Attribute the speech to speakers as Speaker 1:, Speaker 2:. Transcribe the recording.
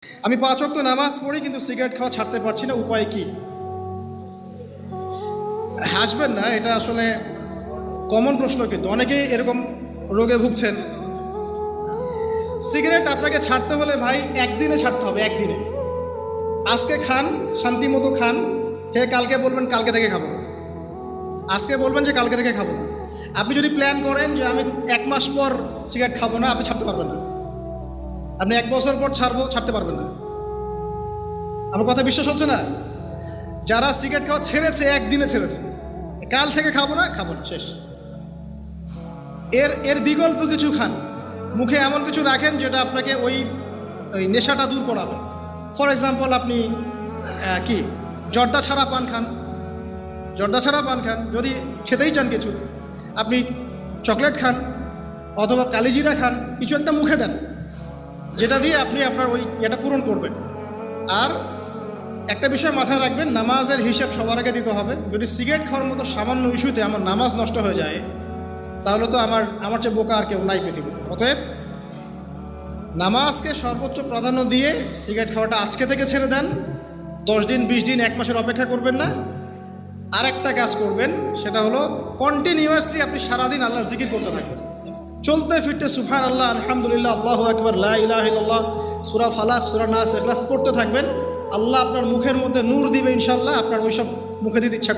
Speaker 1: আমি 5 ওয়াক্ত নামাজ পড়ি কিন্তু সিগারেট খাওয়া ছাড়তে পারছি না, উপায় কি? হাসবেন না, এটা আসলে কমন প্রশ্ন, কিন্তু অনেকেই এরকম রোগে ভুগছেন। সিগারেট আপনাকে ছাড়তে হলে ভাই একদিনে ছাড়তে হবে, একদিনে। আজকে খান, শান্তি মতো খান, খেয়ে কালকে বলবেন কালকে থেকে খাবো না, আজকে বলবেন যে কালকে থেকে খাবো না। আপনি যদি প্ল্যান করেন যে আমি 1 মাস পর সিগারেট খাবো না, আপনি ছাড়তে পারবেন না। আপনি 1 বছর পর ছাড়তে পারবেন না। আমার কথা বিশ্বাস হচ্ছে না? যারা সিগারেট খাওয়া ছেড়েছে, একদিনে ছেড়েছে, কাল থেকে খাবো না, শেষ। এর বিকল্প কিছু খান, মুখে এমন কিছু রাখেন যেটা আপনাকে ওই নেশাটা দূর করাবে। ফর এক্সাম্পল, আপনি কি জর্দা ছাড়া পান খান, যদি খেতেই চান কিছু, আপনি চকলেট খান অথবা কালিজিরা খান, কিছু একটা মুখে দেন যেটা দিয়ে আপনি আপনার ওই এটা পূরণ করবেন। আর একটা বিষয় মাথায় রাখবেন, নামাজের হিসাব সবার আগে দিতে হবে। যদি সিগারেট খাওয়ার মতো সামান্য ইস্যুতে আমার নামাজ নষ্ট হয়ে যায়, তাহলে তো আমার চেয়ে বোকা আর কেউ নাই পৃথিবীতে। অতএব নামাজকে সর্বোচ্চ প্রাধান্য দিয়ে সিগারেট খাওয়াটা আজকে থেকে ছেড়ে দেন। 10 দিন, 20 দিন, 1 মাসের অপেক্ষা করবেন না। আর একটা কাজ করবেন, সেটা হলো কন্টিনিউয়াসলি আপনি সারাদিন আল্লাহর জিকির করতে থাকবেন। চলতে ফিরতে সুবহানাল্লাহ, আলহামদুলিল্লাহ, আল্লাহু আকবার, লা ইলাহা ইল্লাল্লাহ, সূরা ফালাক, সূরা নাস, ইখলাস পড়তে থাকবেন। আল্লাহ আপনার মুখের মধ্যে নূর দিবে ইনশাআল্লাহ। আপনার ওইসব মুখে দিতে ইচ্ছা